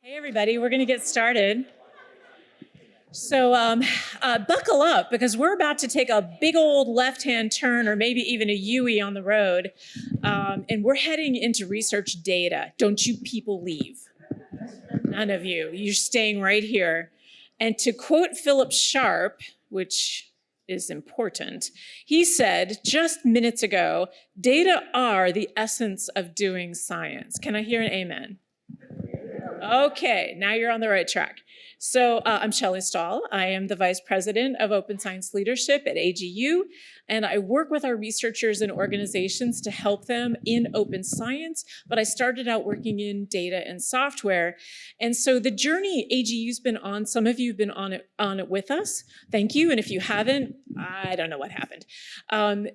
Hey everybody, we're gonna get started. So buckle up because we're about to take a big old left-hand turn or maybe even a U-ey on the road. And we're heading into research data. Don't you people leave. None of you, you're staying right here. And to quote Philip Sharp, which is important, he said just minutes ago, data are the essence of doing science. Can I hear an amen? Okay, now you're on the right track. So I'm Shelley Stahl. I am the Vice President of Open Science Leadership at AGU, and I work with our researchers and organizations to help them in open science, but I started out working in data and software. And so the journey AGU's been on, some of you have been on it with us. Thank you, and if you haven't, I don't know what happened. And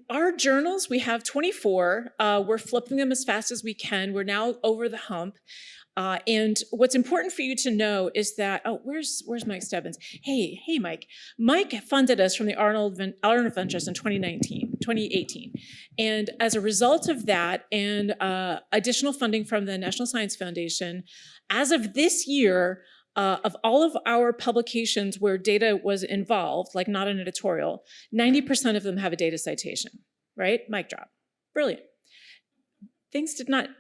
our journals, we have 24. We're flipping them as fast as we can. We're now over the hump. And what's important for you to know is that, oh, where's Mike Stebbins? Hey, Mike. Mike funded us from the Arnold Ventures in 2018. And as a result of that and additional funding from the National Science Foundation, as of this year, of all of our publications where data was involved, like not an editorial, 90% of them have a data citation, right? Mic drop. Brilliant. It's not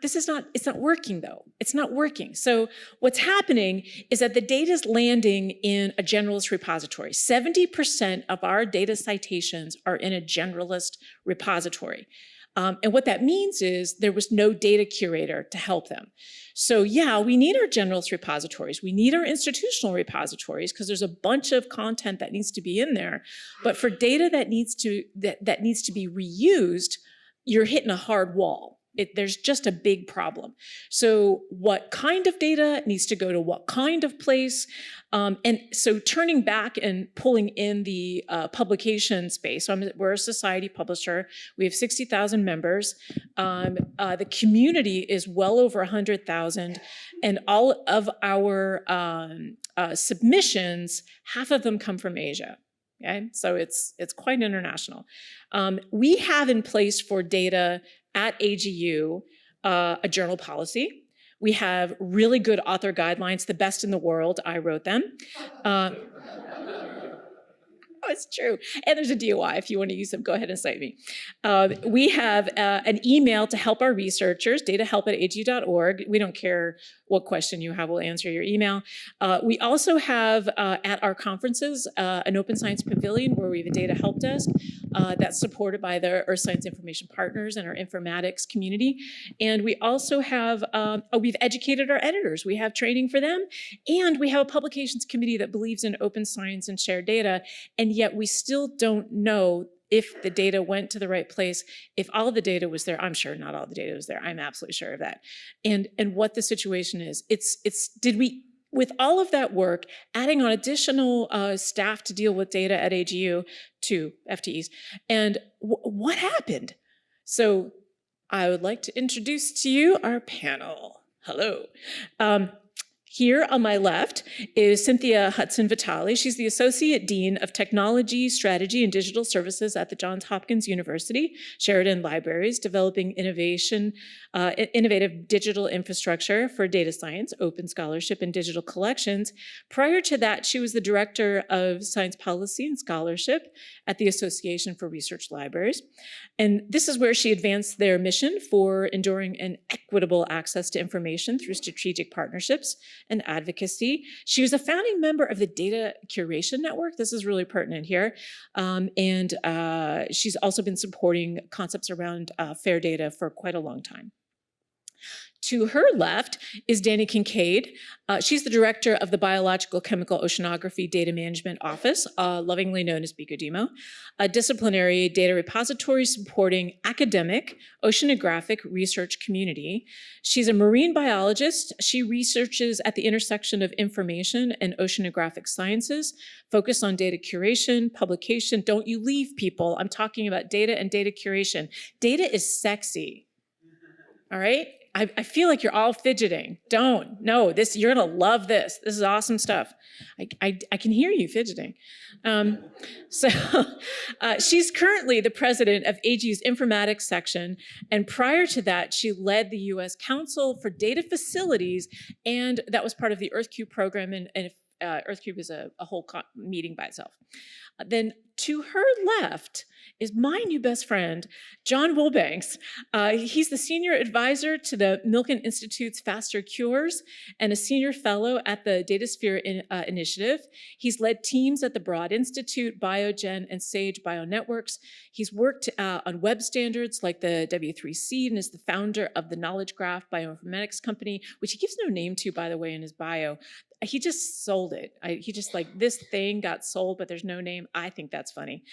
working though. It's not working. So what's happening is that the data is landing in a generalist repository. 70% of our data citations are in a generalist repository. And what that means is there was no data curator to help them. So yeah, we need our generalist repositories. We need our institutional repositories because there's a bunch of content that needs to be in there. But for data that needs to be reused, you're hitting a hard wall. There's just a big problem. So what kind of data needs to go to what kind of place? And so turning back and pulling in the publication space. So we're a society publisher. We have 60,000 members. The community is well over 100,000. And all of our submissions, half of them come from Asia. Okay, so it's quite international. We have in place for data at AGU a journal policy. We have really good author guidelines, the best in the world. I wrote them. Oh, it's true. And there's a DOI. If you want to use them, go ahead and cite me. We have an email to help our researchers, datahelp@agu.org. We don't care what question you have, we'll answer your email. We also have at our conferences an open science pavilion where we have a data help desk that's supported by the Earth Science Information Partners and our informatics community. And we also have, we've educated our editors. We have training for them. And we have a publications committee that believes in open science and shared data. And yet we still don't know if the data went to the right place, if all of the data was there. I'm sure not all the data was there. I'm absolutely sure of that. And what the situation is. With all of that work, adding on additional staff to deal with data at AGU, 2 FTEs, and what happened? So I would like to introduce to you our panel. Hello. Here on my left is Cynthia Hudson Vitale. She's the Associate Dean of Technology, Strategy, and Digital Services at the Johns Hopkins University, Sheridan Libraries, developing innovative digital infrastructure for data science, open scholarship, and digital collections. Prior to that, she was the Director of Science Policy and Scholarship at the Association for Research Libraries. And this is where she advanced their mission for enduring and equitable access to information through strategic partnerships and advocacy. She was a founding member of the Data Curation Network. This is really pertinent here. And she's also been supporting concepts around fair data for quite a long time. To her left is Danie Kinkade. She's the director of the Biological Chemical Oceanography Data Management Office, lovingly known as BICODEMO, a disciplinary data repository supporting academic oceanographic research community. She's a marine biologist. She researches at the intersection of information and oceanographic sciences, focused on data curation, publication. Don't you leave, people. I'm talking about data and data curation. Data is sexy. All right? I feel like you're all fidgeting. Don't. No, you're going to love this. This is awesome stuff. I can hear you fidgeting. She's currently the president of AGU's informatics section. And prior to that, she led the U.S. Council for Data Facilities. And that was part of the EarthCube program. And EarthCube is a whole meeting by itself. Then to her left is my new best friend, John Wilbanks. He's the senior advisor to the Milken Institute's Faster Cures and a senior fellow at the DataSphere Initiative. He's led teams at the Broad Institute, Biogen, and Sage Bionetworks. He's worked on web standards like the W3C and is the founder of the Knowledge Graph bioinformatics company, which he gives no name to, by the way, in his bio. He just sold it. He just like, this thing got sold, but there's no name. I think that's funny.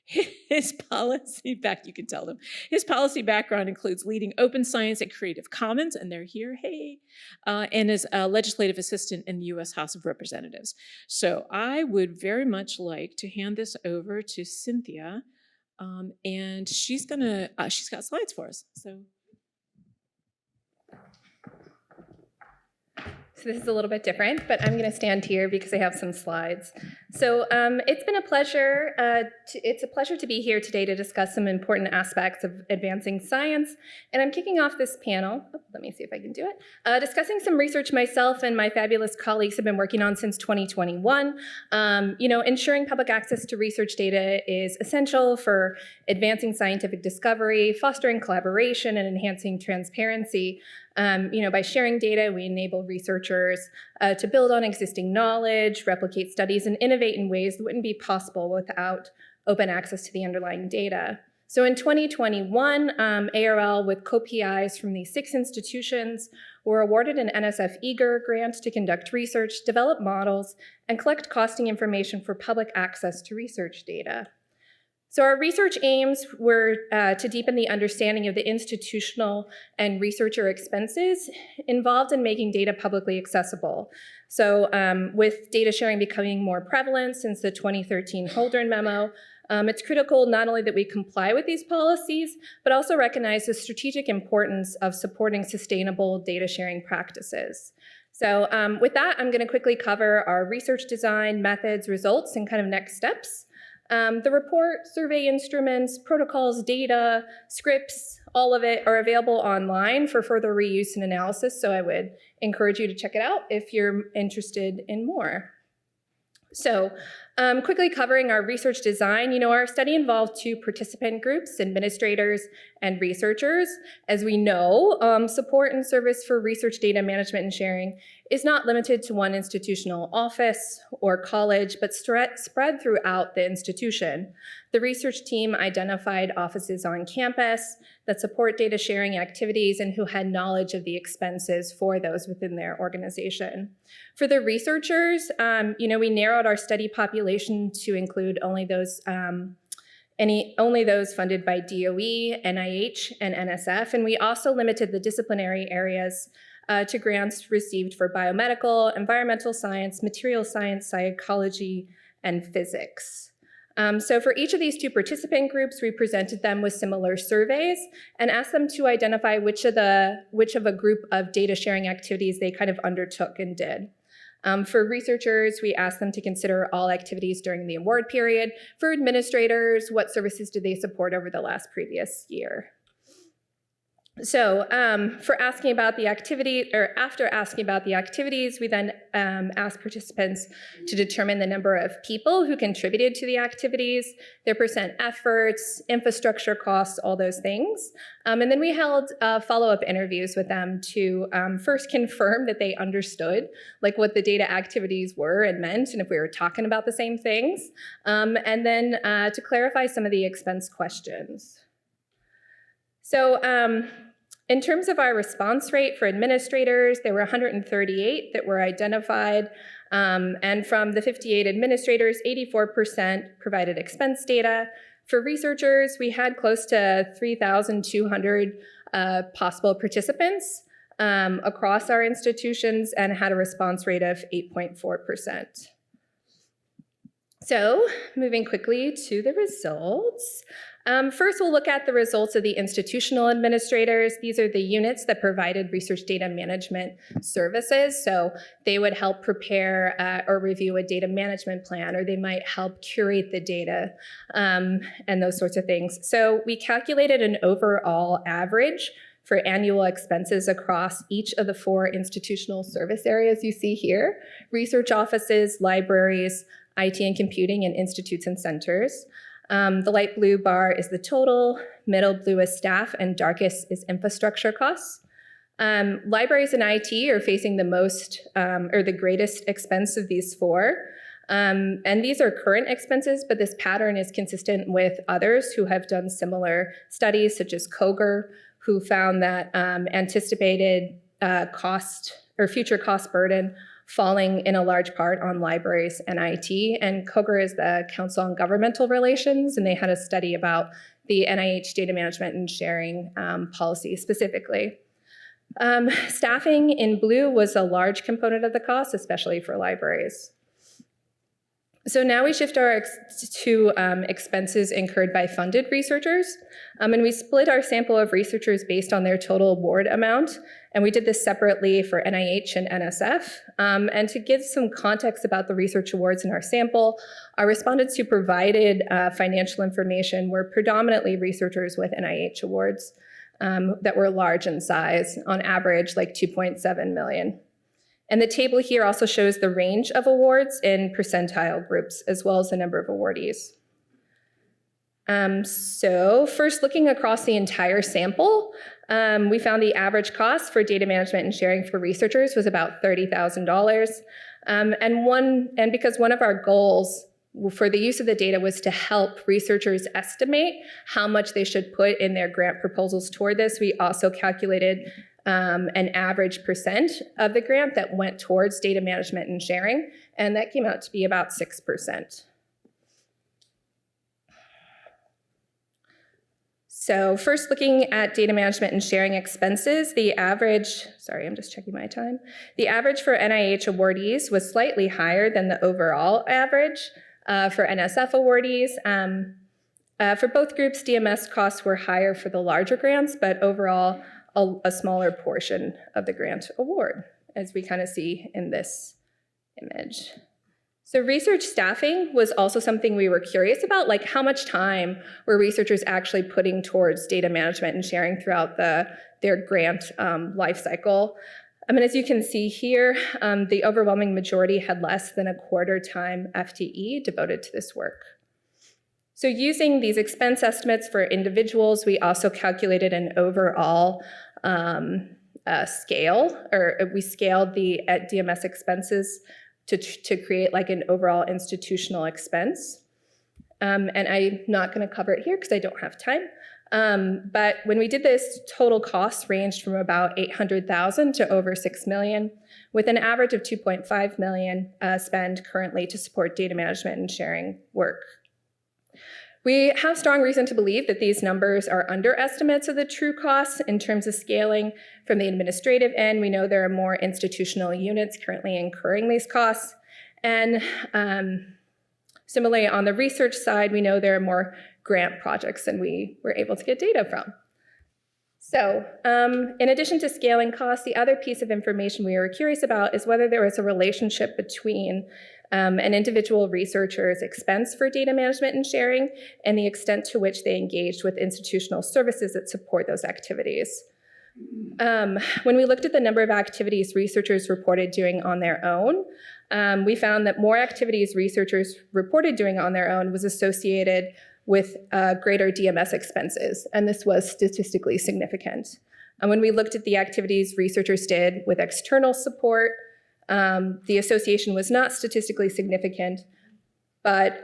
His policy you can tell them. His policy background includes leading open science at Creative Commons, and they're here, hey, and is a legislative assistant in the U.S. House of Representatives. So I would very much like to hand this over to Cynthia, and she's got slides for us. So this is a little bit different, but I'm going to stand here because I have some slides. So it's been a pleasure. It's a pleasure to be here today to discuss some important aspects of advancing science. And I'm kicking off this panel. Let me see if I can do it. Discussing some research myself and my fabulous colleagues have been working on since 2021. Ensuring public access to research data is essential for advancing scientific discovery, fostering collaboration, and enhancing transparency. By sharing data, we enable researchers to build on existing knowledge, replicate studies, and innovate in ways that wouldn't be possible without open access to the underlying data. So in 2021, ARL, with co-PIs from these 6 institutions, were awarded an NSF EAGER grant to conduct research, develop models, and collect costing information for public access to research data. So our research aims were to deepen the understanding of the institutional and researcher expenses involved in making data publicly accessible. So with data sharing becoming more prevalent since the 2013 Holdren memo, it's critical not only that we comply with these policies, but also recognize the strategic importance of supporting sustainable data sharing practices. So with that, I'm going to quickly cover our research design, methods, results, and kind of next steps. The report, survey instruments, protocols, data, scripts, all of it are available online for further reuse and analysis, so I would encourage you to check it out if you're interested in more. So quickly covering our research design, our study involved 2 participant groups, administrators and researchers. As we know, support and service for research data management and sharing is not limited to one institutional office or college, but spread throughout the institution. The research team identified offices on campus that support data sharing activities and who had knowledge of the expenses for those within their organization. For the researchers, we narrowed our study population to include only those funded by DOE, NIH, and NSF, and we also limited the disciplinary areas to grants received for biomedical, environmental science, material science, psychology, and physics. So for each of these 2 participant groups, we presented them with similar surveys and asked them to identify which of a group of data sharing activities they kind of undertook and did. For researchers, we asked them to consider all activities during the award period. For administrators, what services did they support over the previous year? So for asking about the activity, or after asking about the activities, we then asked participants to determine the number of people who contributed to the activities, their percent efforts, infrastructure costs, all those things. And then we held follow-up interviews with them to first confirm that they understood like what the data activities were and meant, and if we were talking about the same things, and then to clarify some of the expense questions. So in terms of our response rate for administrators, there were 138 that were identified. And from the 58 administrators, 84% provided expense data. For researchers, we had close to 3,200 possible participants across our institutions and had a response rate of 8.4%. So moving quickly to the results. First, we'll look at the results of the institutional administrators. These are the units that provided research data management services. So they would help prepare or review a data management plan, or they might help curate the data and those sorts of things. So we calculated an overall average for annual expenses across each of the 4 institutional service areas you see here: research offices, libraries, IT and computing, and institutes and centers. The light blue bar is the total, middle blue is staff, and darkest is infrastructure costs. Libraries and IT are facing the most or the greatest expense of these 4. And these are current expenses, but this pattern is consistent with others who have done similar studies, such as Koger, who found that anticipated cost or future cost burden falling in a large part on libraries and IT. And Koger is the Council on Governmental Relations, and they had a study about the NIH data management and sharing policy specifically. Staffing in blue was a large component of the cost, especially for libraries. So now we shift to expenses incurred by funded researchers. And we split our sample of researchers based on their total award amount. And we did this separately for NIH and NSF. And to give some context about the research awards in our sample, our respondents who provided financial information were predominantly researchers with NIH awards that were large in size, on average like 2.7 million. And the table here also shows the range of awards in percentile groups, as well as the number of awardees. So first, looking across the entire sample, we found the average cost for data management and sharing for researchers was about $30,000. And because one of our goals for the use of the data was to help researchers estimate how much they should put in their grant proposals toward this, we also calculated an average percent of the grant that went towards data management and sharing, and that came out to be about 6%. So first, looking at data management and sharing expenses, the average, sorry, I'm just checking my time. The average for NIH awardees was slightly higher than the overall average for NSF awardees. For both groups, DMS costs were higher for the larger grants, but overall, a smaller portion of the grant award, as we kind of see in this image. So research staffing was also something we were curious about, like how much time were researchers actually putting towards data management and sharing throughout their grant life cycle. I mean, as you can see here, the overwhelming majority had less than a quarter time FTE devoted to this work. So using these expense estimates for individuals, we also calculated an overall scale, or we scaled the DMS expenses to create like an overall institutional expense. And I'm not going to cover it here because I don't have time. But when we did this, total costs ranged from about $800,000 to over $6 million, with an average of $2.5 million spent currently to support data management and sharing work. We have strong reason to believe that these numbers are underestimates of the true costs in terms of scaling. From the administrative end, we know there are more institutional units currently incurring these costs. And similarly, on the research side, we know there are more grant projects than we were able to get data from. So in addition to scaling costs, the other piece of information we were curious about is whether there was a relationship between an individual researcher's expense for data management and sharing and the extent to which they engaged with institutional services that support those activities. When we looked at the number of activities researchers reported doing on their own, we found that more activities researchers reported doing on their own was associated with greater DMS expenses, and this was statistically significant. And when we looked at the activities researchers did with external support, the association was not statistically significant, but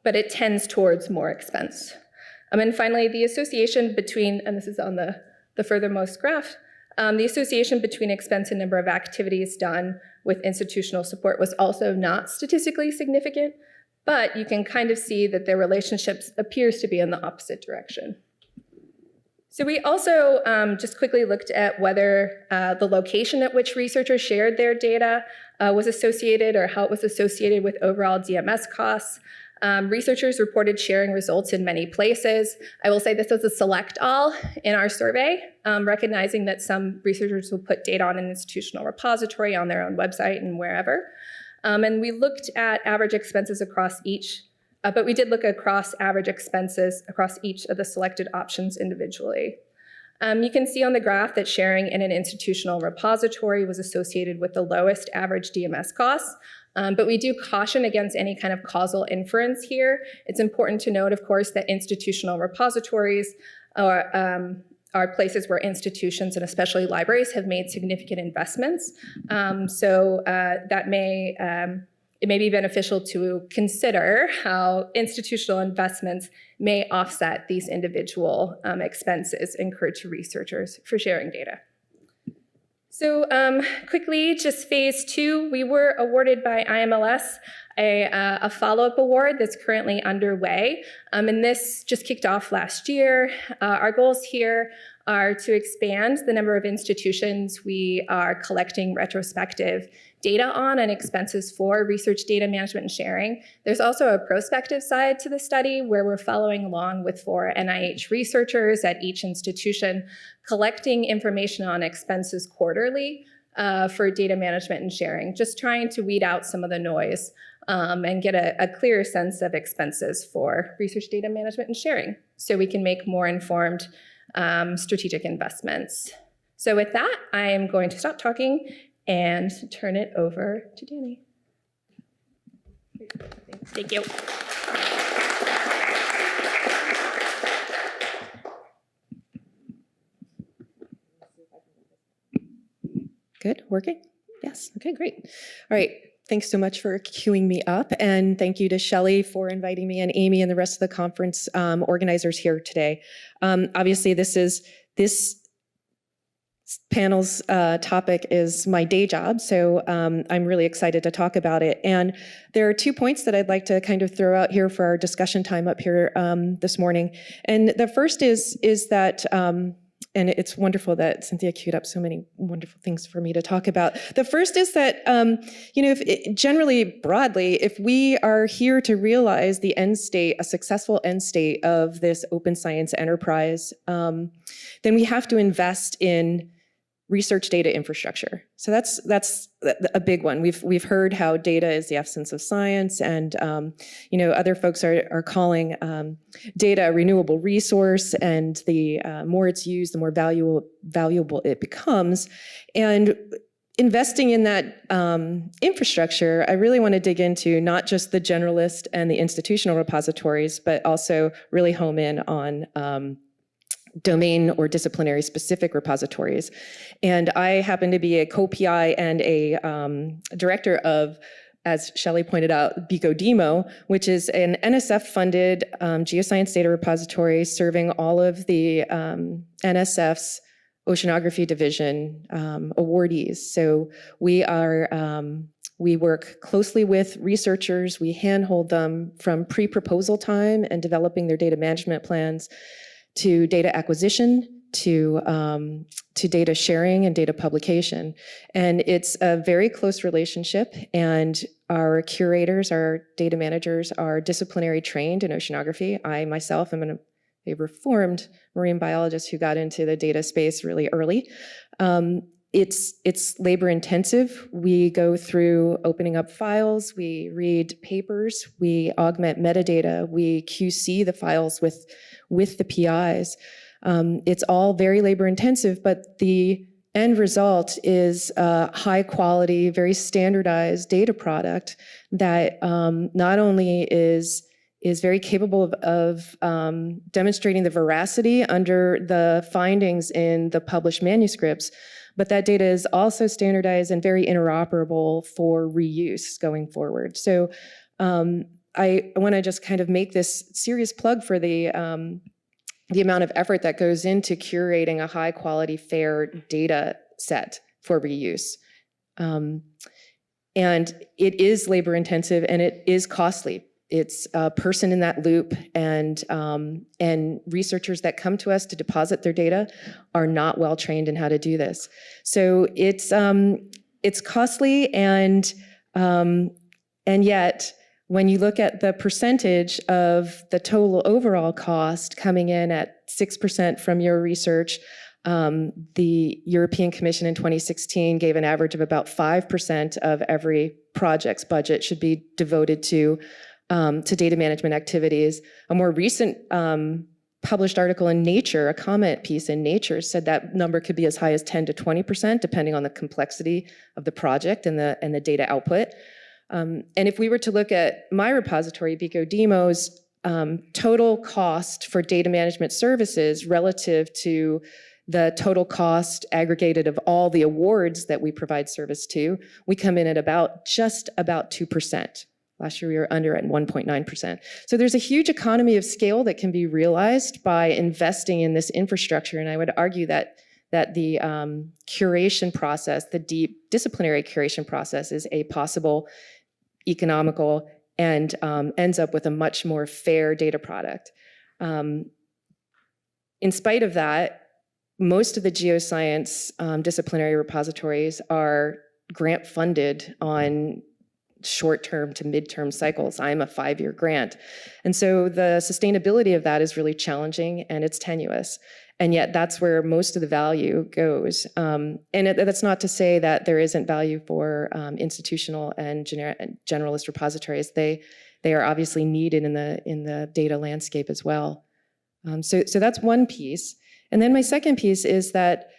it tends towards more expense. And finally, the association between, and this is on the furthermost graph, the association between expense and number of activities done with institutional support was also not statistically significant, but you can kind of see that their relationship appears to be in the opposite direction. So we also just quickly looked at whether the location at which researchers shared their data was associated, or how it was associated with overall DMS costs. Researchers reported sharing results in many places. I will say this was a select all in our survey, recognizing that some researchers will put data on an institutional repository on their own website and wherever. And we looked at average expenses across each, but we did look across average expenses across each of the selected options individually. You can see on the graph that sharing in an institutional repository was associated with the lowest average DMS costs, but we do caution against any kind of causal inference here. It's important to note, of course, that institutional repositories are places where institutions and especially libraries have made significant investments. It may be beneficial to consider how institutional investments may offset these individual expenses incurred to researchers for sharing data. So quickly, just phase 2, we were awarded by IMLS a follow-up award that's currently underway. And this just kicked off last year. Our goals here are to expand the number of institutions we are collecting retrospective data on and expenses for research data management and sharing. There's also a prospective side to the study where we're following along with 4 NIH researchers at each institution, collecting information on expenses quarterly for data management and sharing, just trying to weed out some of the noise and get a clearer sense of expenses for research data management and sharing so we can make more informed strategic investments. So with that, I am going to stop talking and turn it over to Danie. Thank you. Good, working? Yes, okay, great. All right, thanks so much for queuing me up, and thank you to Shelley for inviting me, and Amy and the rest of the conference organizers here today. Obviously, this panel's topic is my day job, so I'm really excited to talk about it. And there are 2 points that I'd like to kind of throw out here for our discussion time up here this morning. And the first is that, and it's wonderful that Cynthia queued up so many wonderful things for me to talk about. The first is that, generally, broadly, if we are here to realize the end state, a successful end state of this open science enterprise, then we have to invest in research data infrastructure. So that's a big one. We've heard how data is the essence of science, and other folks are calling data a renewable resource, and the more it's used, the more valuable it becomes. And investing in that infrastructure, I really want to dig into not just the generalist and the institutional repositories, but also really home in on domain or disciplinary specific repositories. And I happen to be a co-PI and a director of, as Shelley pointed out, BICO-DEMO, which is an NSF-funded geoscience data repository serving all of the NSF's Oceanography division awardees. So we work closely with researchers. We handhold them from pre-proposal time and developing their data management plans to data acquisition, to data sharing and data publication. And it's a very close relationship, and our curators, our data managers are disciplinary trained in oceanography. I myself am a reformed marine biologist who got into the data space really early. It's labor intensive. We go through opening up files, we read papers, we augment metadata, we QC the files with the PIs. It's all very labor intensive, but the end result is a high quality, very standardized data product that not only is very capable of demonstrating the veracity under the findings in the published manuscripts, but that data is also standardized and very interoperable for reuse going forward. So I want to just kind of make this serious plug for the amount of effort that goes into curating a high quality, fair data set for reuse. And it is labor intensive and it is costly. It's a person in that loop, and researchers that come to us to deposit their data are not well trained in how to do this. So it's costly, and yet when you look at the percentage of the total overall cost coming in at 6% from your research, the European Commission in 2016 gave an average of about 5% of every project's budget should be devoted to data management activities. A more recent published article in Nature, a comment piece in Nature, said that number could be as high as 10 to 20%, depending on the complexity of the project and the data output. And if we were to look at my repository, BecoDemo's total cost for data management services relative to the total cost aggregated of all the awards that we provide service to, we come in at just about 2%. Last year we were under at 1.9%. So there's a huge economy of scale that can be realized by investing in this infrastructure, and I would argue that the curation process, the deep disciplinary curation process, is a possible economical and ends up with a much more fair data product. In spite of that, most of the geoscience disciplinary repositories are grant funded on short-term to mid-term cycles. I'm a 5-year grant. And so the sustainability of that is really challenging and it's tenuous. And yet that's where most of the value goes. And that's not to say that there isn't value for institutional and generalist repositories. They are obviously needed in the data landscape as well. So that's one piece. And then my second piece is that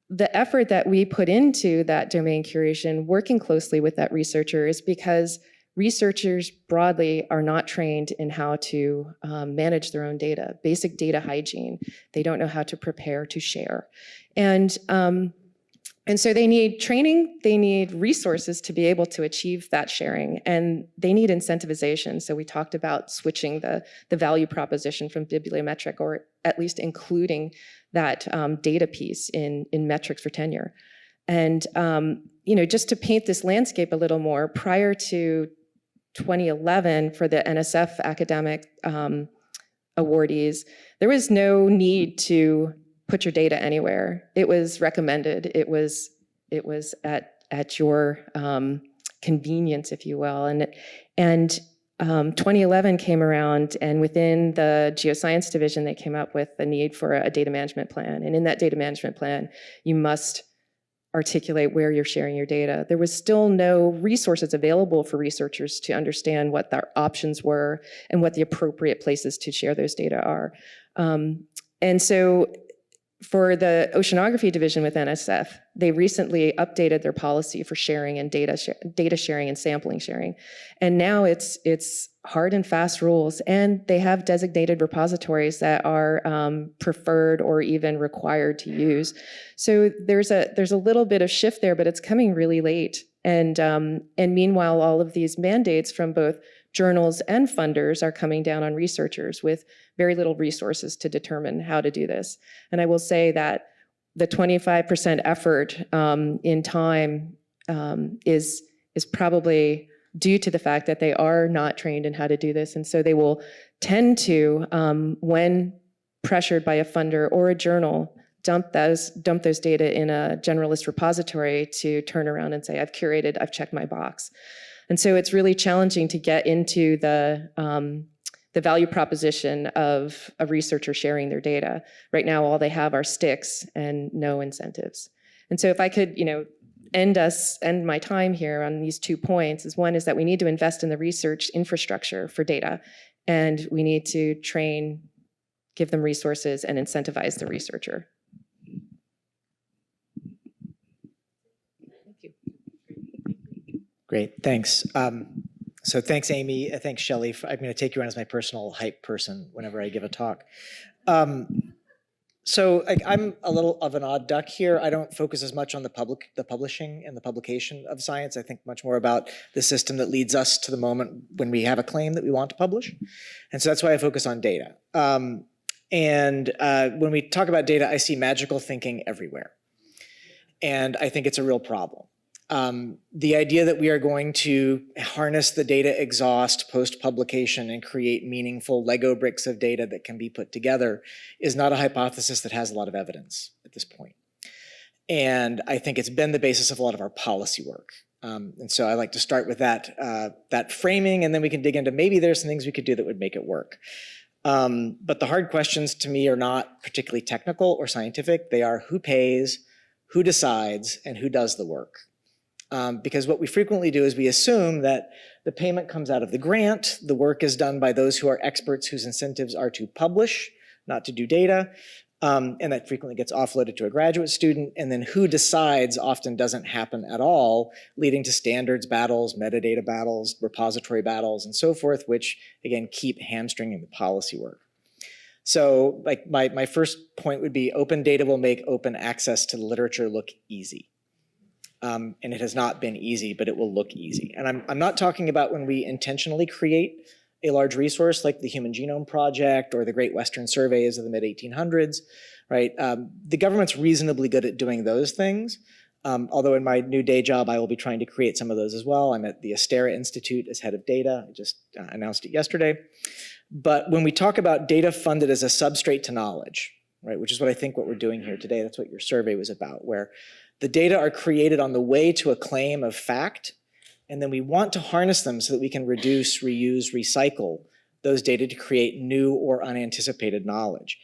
the effort that we put into that domain curation, working closely with that researcher, is because researchers broadly are not trained in how to manage their own data, basic data hygiene. They don't know how to prepare to share. And so they need training, they need resources to be able to achieve that sharing, and they need incentivization. So we talked about switching the value proposition from bibliometric, or at least including that data piece in metrics for tenure. And just to paint this landscape a little more, prior to 2011 for the NSF academic awardees, there was no need to put your data anywhere. It was recommended. It was at your convenience, if you will. And 2011 came around, and within the geoscience division, they came up with the need for a data management plan. And in that data management plan, you must articulate where you're sharing your data. There was still no resources available for researchers to understand what their options were and what the appropriate places to share those data are. And so for the Oceanography division with NSF, they recently updated their policy for sharing and data sharing and sampling sharing. And now it's hard and fast rules, and they have designated repositories that are preferred or even required to use. So there's a little bit of shift there, but it's coming really late. And meanwhile, all of these mandates from both journals and funders are coming down on researchers with very little resources to determine how to do this. And I will say that the 25% effort in time is probably due to the fact that they are not trained in how to do this. And so they will tend to, when pressured by a funder or a journal, dump those data in a generalist repository to turn around and say, I've curated, I've checked my box. And so it's really challenging to get into the value proposition of a researcher sharing their data. Right now, all they have are sticks and no incentives. And so if I could, end my time here on these 2 points, is one is that we need to invest in the research infrastructure for data, and we need to train, give them resources, and incentivize the researcher. Great, thanks. So thanks, Amy. Thanks, Shelley. I'm going to take you on as my personal hype person whenever I give a talk. So I'm a little of an odd duck here. I don't focus as much on the publishing and the publication of science. I think much more about the system that leads us to the moment when we have a claim that we want to publish. And so that's why I focus on data. When we talk about data, I see magical thinking everywhere. And I think it's a real problem. The idea that we are going to harness the data exhaust post-publication and create meaningful Lego bricks of data that can be put together is not a hypothesis that has a lot of evidence at this point. And I think it's been the basis of a lot of our policy work. And so I like to start with that framing, and then we can dig into maybe there's some things we could do that would make it work. But the hard questions to me are not particularly technical or scientific. They are who pays, who decides, and who does the work. Because what we frequently do is we assume that the payment comes out of the grant, the work is done by those who are experts whose incentives are to publish, not to do data, and that frequently gets offloaded to a graduate student, and then who decides often doesn't happen at all, leading to standards battles, metadata battles, repository battles, and so forth, which again keep hamstringing the policy work. So like my first point would be open data will make open access to the literature look easy. And it has not been easy, but it will look easy. And I'm not talking about when we intentionally create a large resource like the Human Genome Project or the Great Western Surveys of the mid-1800s, right? The government's reasonably good at doing those things, although in my new day job, I will be trying to create some of those as well. I'm at the Astera Institute as head of data. I just announced it yesterday. But when we talk about data funded as a substrate to knowledge, right, which is what I think what we're doing here today, that's what your survey was about, where the data are created on the way to a claim of fact, and then we want to harness them so that we can reduce, reuse, recycle those data to create new or unanticipated knowledge.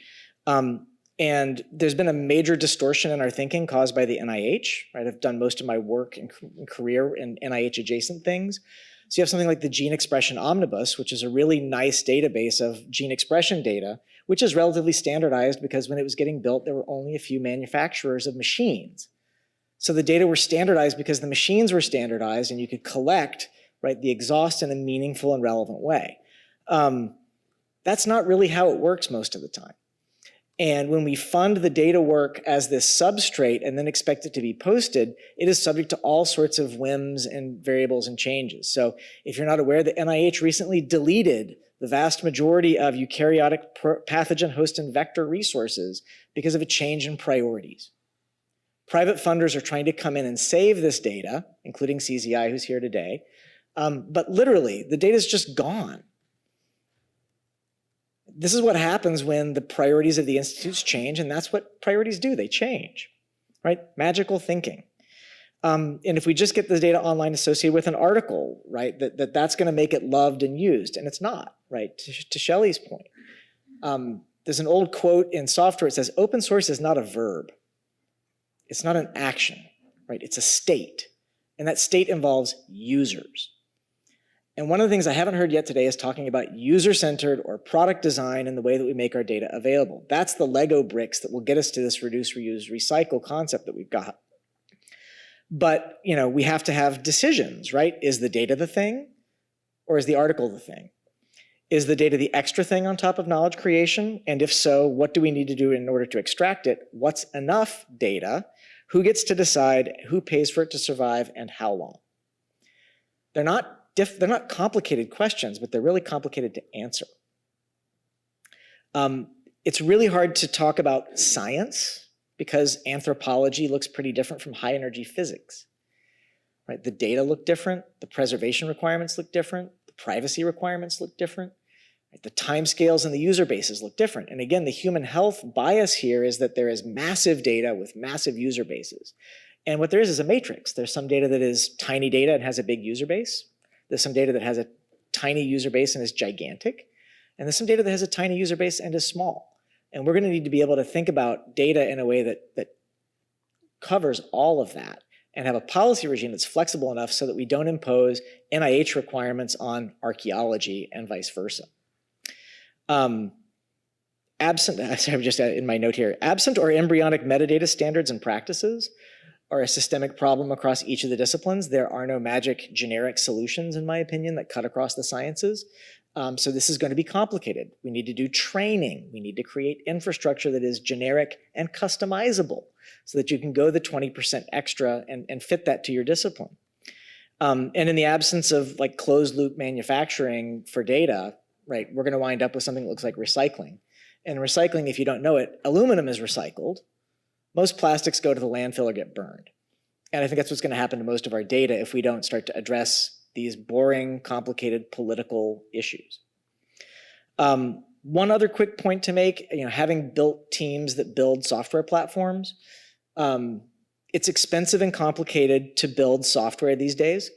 And there's been a major distortion in our thinking caused by the NIH, right? I've done most of my work and career in NIH adjacent things. So you have something like the Gene Expression Omnibus, which is a really nice database of gene expression data, which is relatively standardized because when it was getting built, there were only a few manufacturers of machines. So the data were standardized because the machines were standardized and you could collect, right, the exhaust in a meaningful and relevant way. That's not really how it works most of the time. And when we fund the data work as this substrate and then expect it to be posted, it is subject to all sorts of whims and variables and changes. So if you're not aware, the NIH recently deleted the vast majority of eukaryotic pathogen host and vector resources because of a change in priorities. Private funders are trying to come in and save this data, including CZI, who's here today, but literally, the data is just gone. This is what happens when the priorities of the institutes change, and that's what priorities do, they change, right? Magical thinking. And if we just get the data online associated with an article, right, that's gonna make it loved and used, and it's not, right, to Shelley's point. There's an old quote in software, it says, open source is not a verb. It's not an action, right? It's a state. And that state involves users. And one of the things I haven't heard yet today is talking about user-centered or product design in the way that we make our data available. That's the Lego bricks that will get us to this reduce, reuse, recycle concept that we've got. But, you know, we have to have decisions, right? Is the data the thing or is the article the thing? Is the data the extra thing on top of knowledge creation? And if so, what do we need to do in order to extract it? What's enough data? Who gets to decide who pays for it to survive and how long? They're not complicated questions, but they're really complicated to answer. It's really hard to talk about science because anthropology looks pretty different from high energy physics, right? The data look different, the preservation requirements look different, the privacy requirements look different, right? The timescales and the user bases look different. And again, the human health bias here is that there is massive data with massive user bases. And what there is a matrix. There's some data that is tiny data and has a big user base. There's some data that has a tiny user base and is gigantic. And there's some data that has a tiny user base and is small. And we're going to need to be able to think about data in a way that covers all of that and have a policy regime that's flexible enough so that we don't impose NIH requirements on archaeology and vice versa. Absent in my note here, absent or embryonic metadata standards and practices are a systemic problem across each of the disciplines. There are no magic generic solutions, in my opinion, that cut across the sciences. So this is going to be complicated. We need to do training. We need to create infrastructure that is generic and customizable so that you can go the 20% extra and fit that to your discipline. And in the absence of like closed loop manufacturing for data, right, we're going to wind up with something that looks like recycling. And recycling, if you don't know it, aluminum is recycled. Most plastics go to the landfill or get burned. And I think that's what's going to happen to most of our data if we don't start to address these boring, complicated political issues. One other quick point to make, having built teams that build software platforms, It's expensive and complicated to build software these days.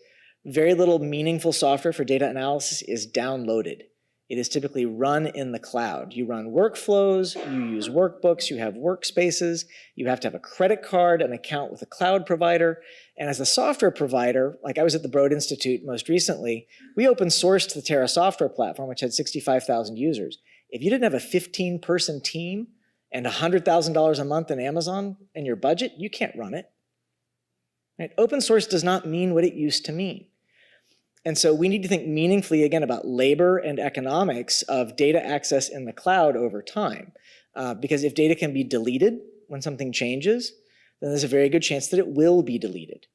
Very little meaningful software for data analysis is downloaded. It is typically run in the cloud. You run workflows, you use workbooks, you have workspaces, you have to have a credit card, an account with a cloud provider. And as a software provider, like I was at the Broad Institute most recently, we open sourced the Terra software platform, which had 65,000 users. If you didn't have a 15-person team and $100,000 a month in Amazon in your budget, you can't run it. Right? Open source does not mean what it used to mean. And so we need to think meaningfully, again, about labor and economics of data access in the cloud over time. Because if data can be deleted when something changes, then there's a very good chance that it will be deleted.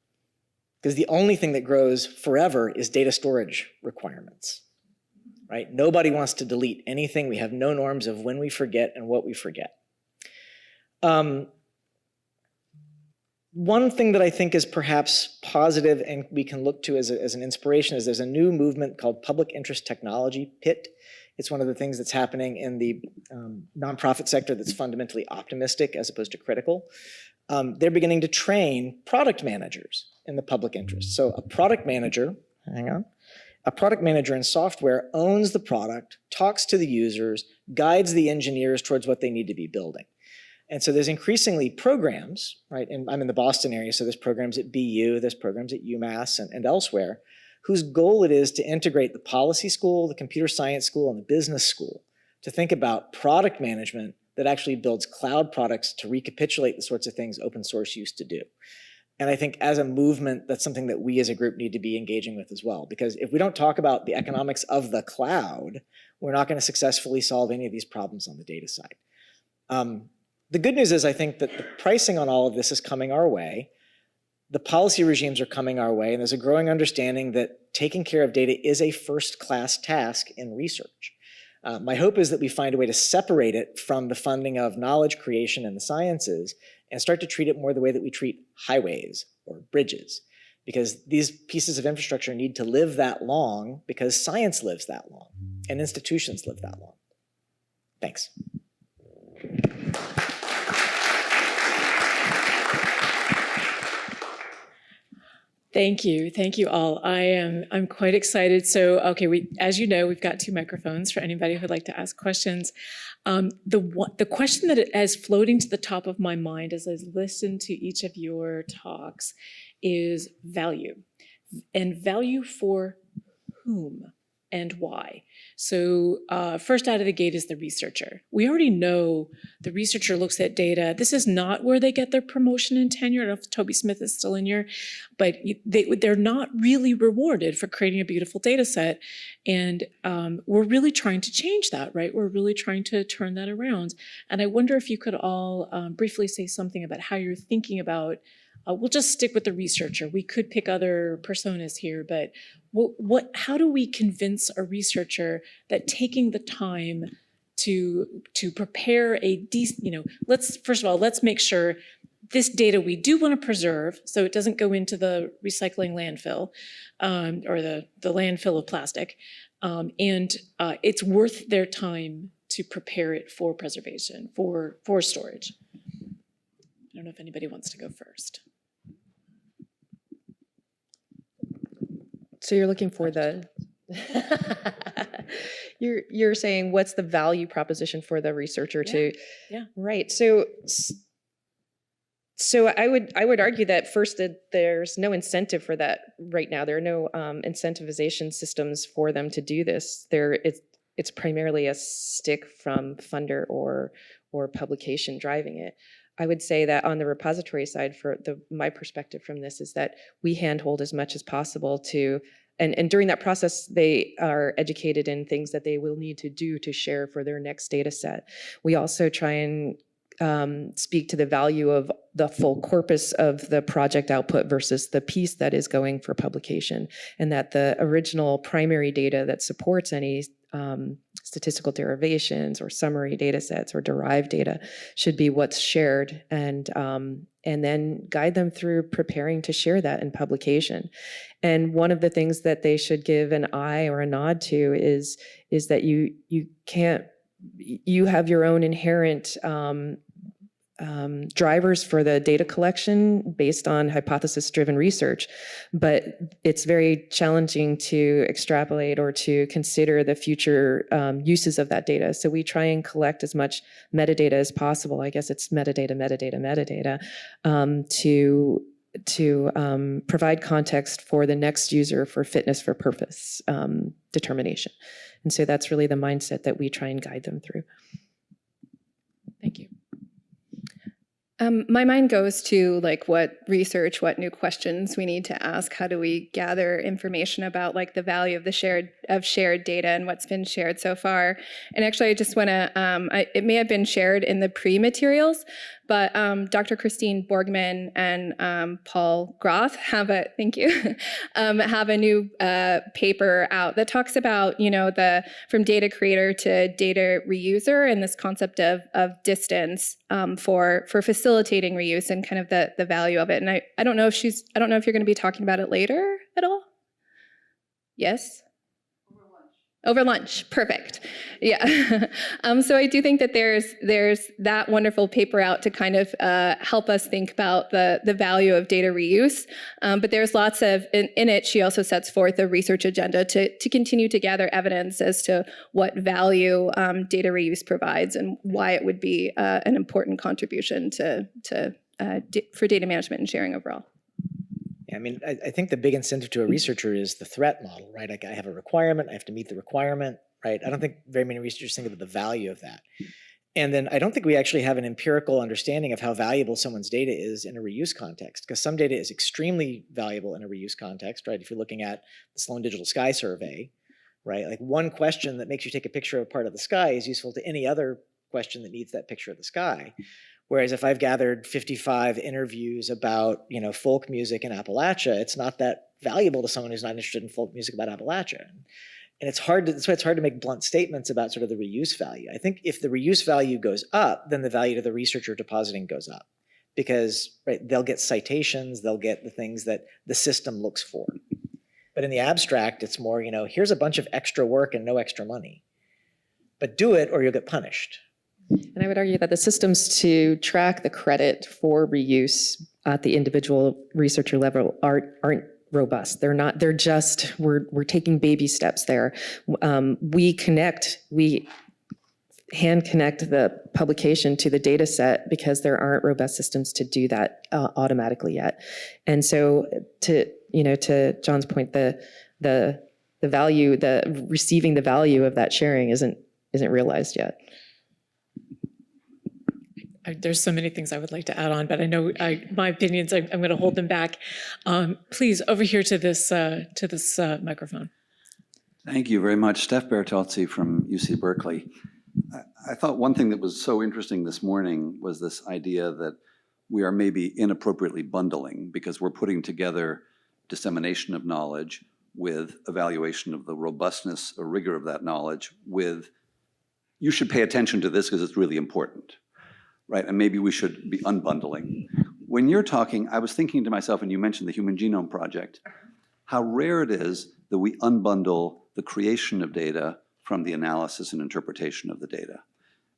Because the only thing that grows forever is data storage requirements. Right? Nobody wants to delete anything. We have no norms of when we forget and what we forget. One thing that I think is perhaps positive and we can look to as an inspiration is there's a new movement called Public Interest Technology, PIT. It's one of the things that's happening in the nonprofit sector that's fundamentally optimistic as opposed to critical. They're beginning to train product managers in the public interest. So a product manager, a product manager in software owns the product, talks to the users, guides the engineers towards what they need to be building. And so there's increasingly programs, right? And I'm in the Boston area, so there's programs at BU, there's programs at UMass and elsewhere, whose goal it is to integrate the policy school, the computer science school, and the business school to think about product management that actually builds cloud products to recapitulate the sorts of things open source used to do. And I think as a movement, that's something that we as a group need to be engaging with as well. Because if we don't talk about the economics of the cloud, we're not going to successfully solve any of these problems on the data side. The good news is I think that the pricing on all of this is coming our way. The policy regimes are coming our way, and there's a growing understanding that taking care of data is a first-class task in research. My hope is that we find a way to separate it from the funding of knowledge creation in the sciences and start to treat it more the way that we treat highways or bridges, because these pieces of infrastructure need to live that long because science lives that long and institutions live that long. Thanks. Thank you all. I'm quite excited. So, okay, as you know, we've got 2 microphones for anybody who'd like to ask questions. The question that is floating to the top of my mind as I listen to each of your talks is value, and value for whom and why. So first out of the gate is the researcher. We already know the researcher looks at data. This is not where they get their promotion and tenure. I don't know if Toby Smith is still in here, but they're not really rewarded for creating a beautiful data set. And we're really trying to change that, right? We're really trying to turn that around. And I wonder if you could all briefly say something about how you're thinking about, we'll just stick with the researcher. We could pick other personas here, but how do we convince a researcher that taking the time to prepare first of all, let's make sure this data we do want to preserve so it doesn't go into the recycling landfill or the landfill of plastic, and it's worth their time to prepare it for preservation, for storage. I don't know if anybody wants to go first. So you're looking for you're saying what's the value proposition for the researcher Yeah. Right. So I would argue that first that there's no incentive for that right now. There are no incentivization systems for them to do this. It's primarily a stick from funder or publication driving it. I would say that on the repository side, my perspective from this is that we handhold as much as possible and during that process, they are educated in things that they will need to do to share for their next data set. We also try and speak to the value of the full corpus of the project output versus the piece that is going for publication, and that the original primary data that supports any statistical derivations or summary data sets or derived data should be what's shared, and then guide them through preparing to share that in publication. And one of the things that they should give an eye or a nod to is that you have your own inherent drivers for the data collection based on hypothesis-driven research, but it's very challenging to extrapolate or to consider the future uses of that data. So we try and collect as much metadata as possible. I guess it's metadata, to provide context for the next user for fitness for purpose determination. And so that's really the mindset that we try and guide them through. Thank you. My mind goes to like what research, what new questions we need to ask. How do we gather information about like the value of the shared data and what's been shared so far? And actually, I just want to. It may have been shared in the pre-materials, but Dr. Christine Borgman and Paul Groth have a have a new paper out that talks about the from data creator to data reuser and this concept of distance for facilitating reuse and kind of the value of it. And I don't know if you're going to be talking about it later at all. Yes. Over lunch, perfect. Yeah. So I do think that there's that wonderful paper out to kind of help us think about the value of data reuse. But there's lots of, in it, she also sets forth a research agenda to continue to gather evidence as to what value data reuse provides and why it would be an important contribution for data management and sharing overall. I mean, I think the big incentive to a researcher is the threat model, right? I have a requirement, I have to meet the requirement, right? I don't think very many researchers think about the value of that. And then I don't think we actually have an empirical understanding of how valuable someone's data is in a reuse context, because some data is extremely valuable in a reuse context, right? If you're looking at the Sloan Digital Sky Survey, right? Like one question that makes you take a picture of a part of the sky is useful to any other question that needs that picture of the sky. Whereas if I've gathered 55 interviews about, folk music in Appalachia, it's not that valuable to someone who's not interested in folk music about Appalachia. And that's why it's hard to make blunt statements about sort of the reuse value. I think if the reuse value goes up, then the value to the researcher depositing goes up. Because they'll get citations, they'll get the things that the system looks for. But in the abstract, it's more, here's a bunch of extra work and no extra money. But do it or you'll get punished. And I would argue that the systems to track the credit for reuse at the individual researcher level aren't robust. They're not. They're just we're taking baby steps there. We hand connect the publication to the data set because there aren't robust systems to do that automatically yet. And so to John's point, the value, the receiving the value of that sharing isn't realized yet. There's so many things I would like to add on, but I know my opinions, I'm going to hold them back. Please, over here to this microphone. Thank you very much. Steph Bertolzi from UC Berkeley. I thought one thing that was so interesting this morning was this idea that we are maybe inappropriately bundling because we're putting together dissemination of knowledge with evaluation of the robustness or rigor of that knowledge with, you should pay attention to this because it's really important. Right, and maybe we should be unbundling. When you're talking, I was thinking to myself, and you mentioned the Human Genome Project, how rare it is that we unbundle the creation of data from the analysis and interpretation of the data.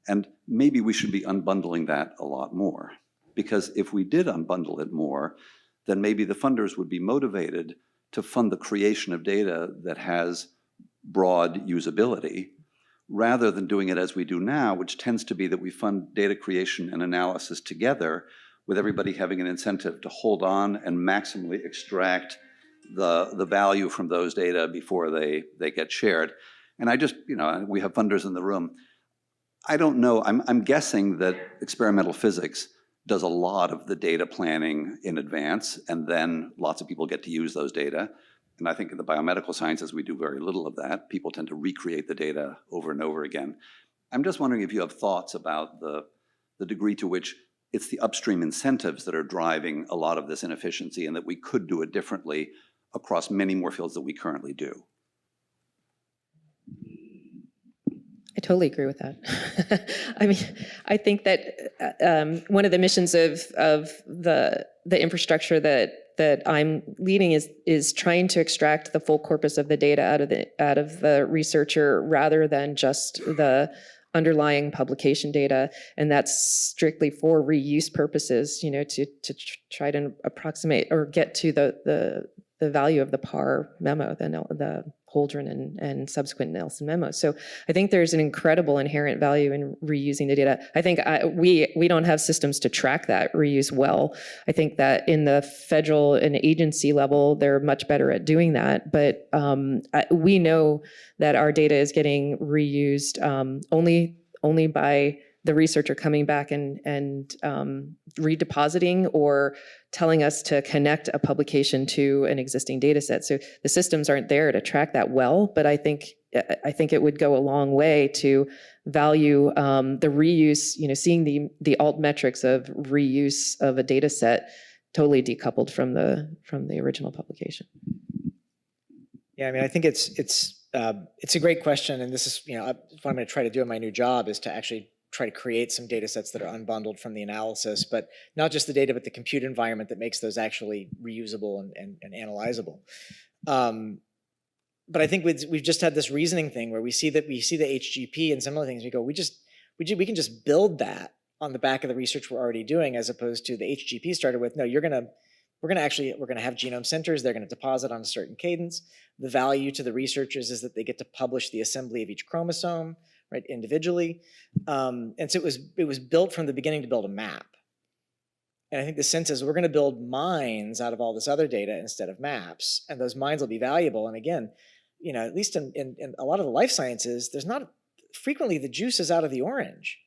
And maybe we should be unbundling that a lot more. Because if we did unbundle it more, then maybe the funders would be motivated to fund the creation of data that has broad usability, rather than doing it as we do now, which tends to be that we fund data creation and analysis together with everybody having an incentive to hold on and maximally extract the value from those data before they get shared. And I just, we have funders in the room. I don't know, I'm guessing that experimental physics does a lot of the data planning in advance, and then lots of people get to use those data. And I think in the biomedical sciences, we do very little of that. People tend to recreate the data over and over again. I'm just wondering if you have thoughts about the degree to which it's the upstream incentives that are driving a lot of this inefficiency and that we could do it differently across many more fields that we currently do. I totally agree with that. I mean, I think that one of the missions of the infrastructure that I'm leading is trying to extract the full corpus of the data out of the researcher rather than just the underlying publication data, and that's strictly for reuse purposes, to try to approximate or get to the value of the PAR memo, the Holdren and subsequent Nelson memos. So I think there's an incredible inherent value in reusing the data. I think we don't have systems to track that reuse well. I think that in the federal and agency level, they're much better at doing that. But we know that our data is getting reused only by the researcher coming back and redepositing or telling us to connect a publication to an existing data set. So the systems aren't there to track that well, but I think it would go a long way to value the reuse, seeing the alt metrics of reuse of a data set totally decoupled from the original publication. Yeah, I mean, I think it's a great question, and this is what I'm going to try to do in my new job is to actually try to create some data sets that are unbundled from the analysis, but not just the data, but the compute environment that makes those actually reusable and analyzable. But I think we've just had this reasoning thing where we see the HGP and some other things. We go, we can just build that on the back of the research we're already doing, as opposed to the HGP started with, no, we're going to have genome centers. They're going to deposit on a certain cadence. The value to the researchers is that they get to publish the assembly of each chromosome, right, individually. And so it was built from the beginning to build a map. And I think the sense is we're going to build mines out of all this other data instead of maps, and those mines will be valuable. And again, at least in a lot of the life sciences, there's not frequently the juice is out of the orange.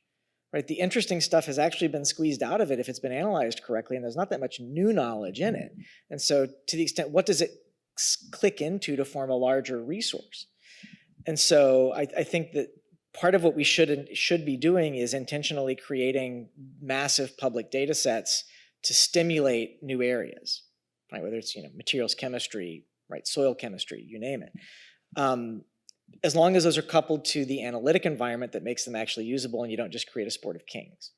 Right, the interesting stuff has actually been squeezed out of it if it's been analyzed correctly, and there's not that much new knowledge in it. And so to the extent, what does it click into to form a larger resource? And so I think that part of what we should be doing is intentionally creating massive public data sets to stimulate new areas, right? Whether it's materials chemistry, right, soil chemistry, you name it. As long as those are coupled to the analytic environment that makes them actually usable, and you don't just create a sport of kings,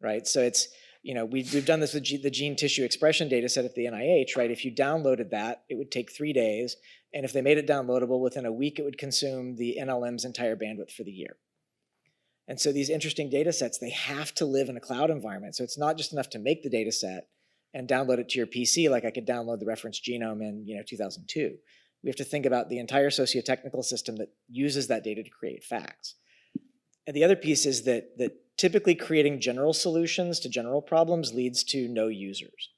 right? So it's, we've done this with the gene tissue expression data set at the NIH, right? If you downloaded that, it would take 3 days. And if they made it downloadable within a week, it would consume the NLM's entire bandwidth for the year. And so these interesting data sets, they have to live in a cloud environment. So it's not just enough to make the data set and download it to your PC like I could download the reference genome in 2002. We have to think about the entire socio-technical system that uses that data to create facts. And the other piece is that typically creating general solutions to general problems leads to no users.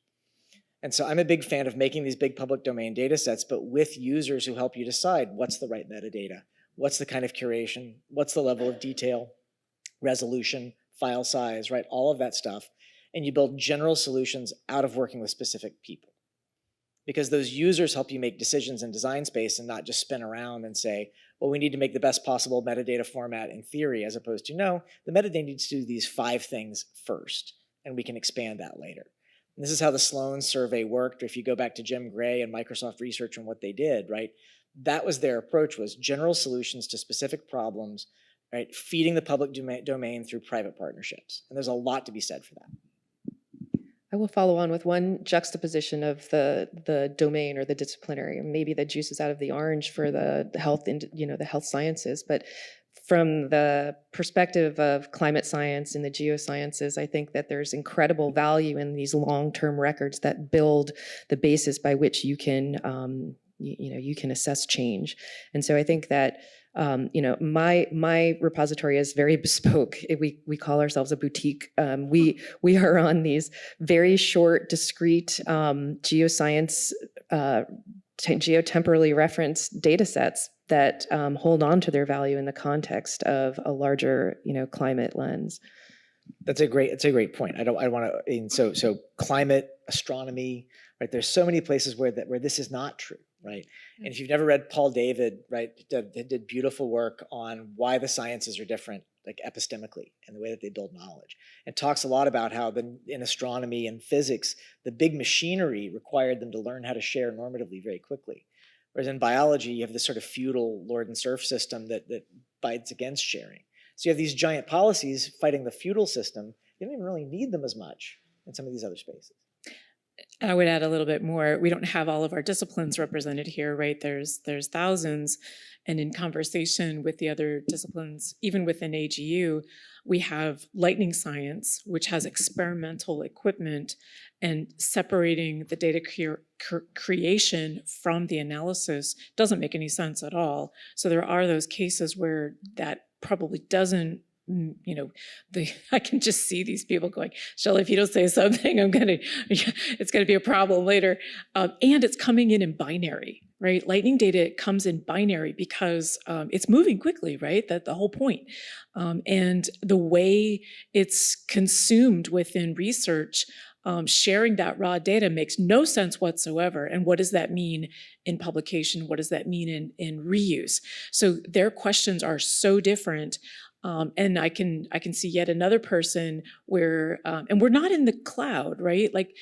And so I'm a big fan of making these big public domain data sets, but with users who help you decide what's the right metadata, what's the kind of curation, what's the level of detail, resolution, file size, right? All of that stuff. And you build general solutions out of working with specific people. Because those users help you make decisions in design space and not just spin around and say, well, we need to make the best possible metadata format in theory, as opposed to, no, the metadata needs to do these 5 things first, and we can expand that later. And this is how the Sloan survey worked, or if you go back to Jim Gray and Microsoft Research and what they did, right? That was their approach, was general solutions to specific problems, right? Feeding the public domain through private partnerships. And there's a lot to be said for that. I will follow on with one juxtaposition of the domain or the disciplinary. Maybe the juice is out of the orange for the health, the health sciences, but from the perspective of climate science and the geosciences, I think that there's incredible value in these long-term records that build the basis by which you can, you can assess change. And so I think that my repository is very bespoke. We call ourselves a boutique. We are on these very short, discrete geoscience, geotemporally referenced data sets that hold on to their value in the context of a larger, climate lens. It's a great point. I want to. So climate, astronomy, right? There's so many places where this is not true. Right. And if you've never read Paul David, right, did beautiful work on why the sciences are different, like epistemically, and the way that they build knowledge. And talks a lot about how in astronomy and physics, the big machinery required them to learn how to share normatively very quickly. Whereas in biology, you have this sort of feudal lord and serf system that fights against sharing. So you have these giant policies fighting the feudal system. You don't even really need them as much in some of these other spaces. I would add a little bit more. We don't have all of our disciplines represented here, right? There's thousands. And in conversation with the other disciplines, even within AGU, we have lightning science, which has experimental equipment, and separating the data creation from the analysis doesn't make any sense at all. So there are those cases where that probably doesn't, I can just see these people going, Shelley, if you don't say something, it's gonna be a problem later. And it's coming in binary, right? Lightning data comes in binary because it's moving quickly, right? That's the whole point. And the way it's consumed within research, sharing that raw data makes no sense whatsoever. And what does that mean in publication? What does that mean in reuse? So their questions are so different. And I can see yet another person where, and we're not in the cloud, right? Like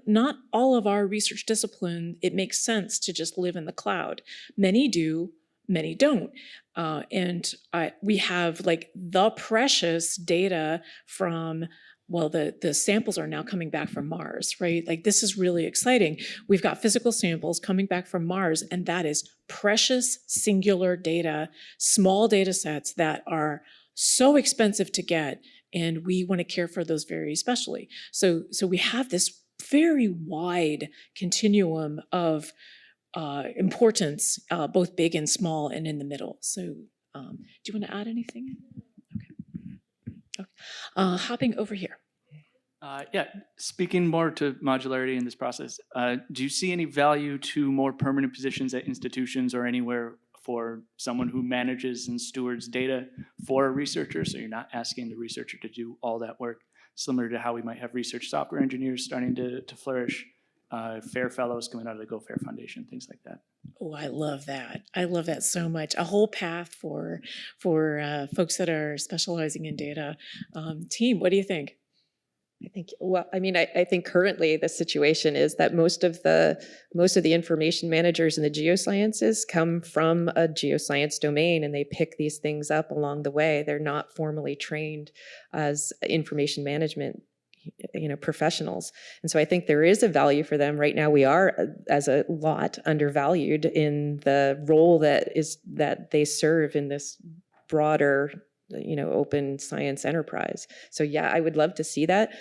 not all of our research discipline, it makes sense to just live in the cloud. Many do, many don't. And we have like the precious data from, well, the samples are now coming back from Mars, right? Like this is really exciting. We've got physical samples coming back from Mars, and that is precious singular data, small data sets that are so expensive to get, and we want to care for those very especially. So we have this very wide continuum of importance, both big and small and in the middle. So do you want to add anything? Okay. Hopping over here. Yeah, speaking more to modularity in this process, do you see any value to more permanent positions at institutions or anywhere for someone who manages and stewards data for a researcher? So you're not asking the researcher to do all that work, similar to how we might have research software engineers starting to flourish, FAIR fellows coming out of the Go FAIR Foundation, things like that. Oh, I love that. I love that so much. A whole path for folks that are specializing in data. Team, what do you think? I think, well, I mean, I think currently the situation is that most of the information managers in the geosciences come from a geoscience domain, and they pick these things up along the way. They're not formally trained as information management professionals. And so I think there is a value for them. Right now we are as a lot undervalued in the role that they serve in this broader open science enterprise. So yeah, I would love to see that.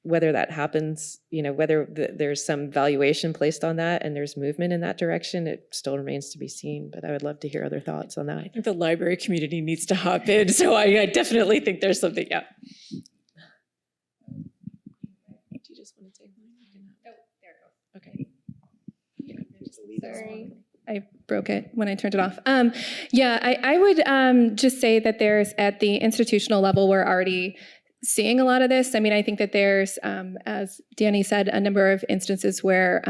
Whether that happens, whether there's some valuation placed on that and there's movement in that direction, it still remains to be seen. But I would love to hear other thoughts on that. I think the library community needs to hop in. So I definitely think there's something, yeah. Do you just want to take mine? Oh, there it goes. Okay. Sorry. I broke it when I turned it off. Yeah, I would just say that there's, at the institutional level, we're already seeing a lot of this. I mean, I think that there's, as Danie said, a number of instances where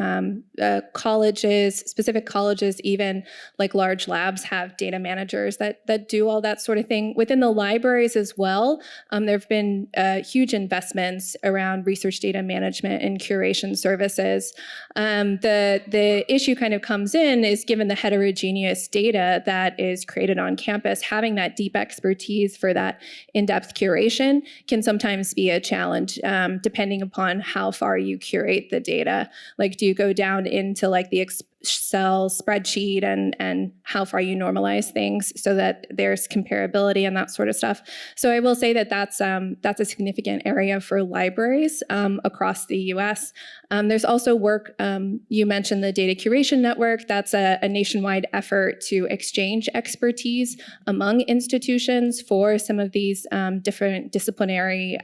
colleges, specific colleges, even like large labs, have data managers that do all that sort of thing. Within the libraries as well, there have been huge investments around research data management and curation services. The issue kind of comes in is, given the heterogeneous data that is created on campus, having that deep expertise for that in-depth curation can sometimes be a challenge, depending upon how far you curate the data. Like, do you go down into like the Excel spreadsheet and how far you normalize things so that there's comparability and that sort of stuff. So I will say that that's a significant area for libraries across the US. There's also work, you mentioned the Data Curation Network. That's a nationwide effort to exchange expertise among institutions for some of these different disciplinary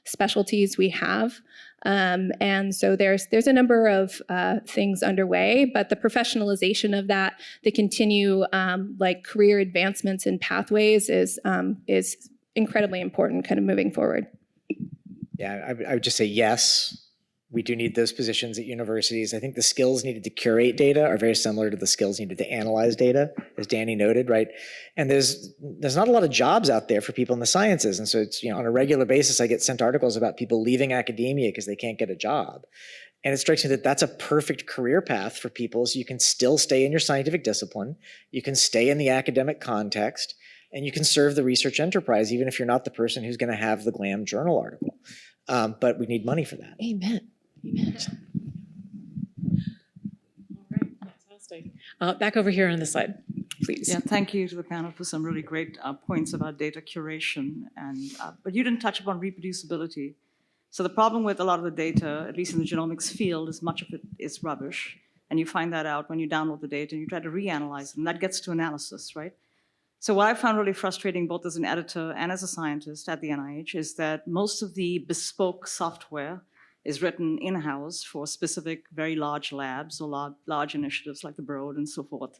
specialties we have. And so there's a number of things underway, but the professionalization of that, the continue like career advancements and pathways is incredibly important kind of moving forward. Yeah, I would just say yes. We do need those positions at universities. I think the skills needed to curate data are very similar to the skills needed to analyze data, as Danie noted, right? And there's not a lot of jobs out there for people in the sciences. And so it's, on a regular basis, I get sent articles about people leaving academia because they can't get a job. And it strikes me that that's a perfect career path for people, so you can still stay in your scientific discipline, you can stay in the academic context, and you can serve the research enterprise, even if you're not the person who's going to have the glam journal article. But we need money for that. Amen. Amen. Shelley. Back over here on the side, please. Yeah, thank you to the panel for some really great points about data curation. But you didn't touch upon reproducibility. So the problem with a lot of the data, at least in the genomics field, is much of it is rubbish. And you find that out when you download the data and you try to reanalyze it. And that gets to analysis, right? So what I found really frustrating, both as an editor and as a scientist at the NIH, is that most of the bespoke software is written in-house for specific, very large labs or large initiatives like the Broad and so forth.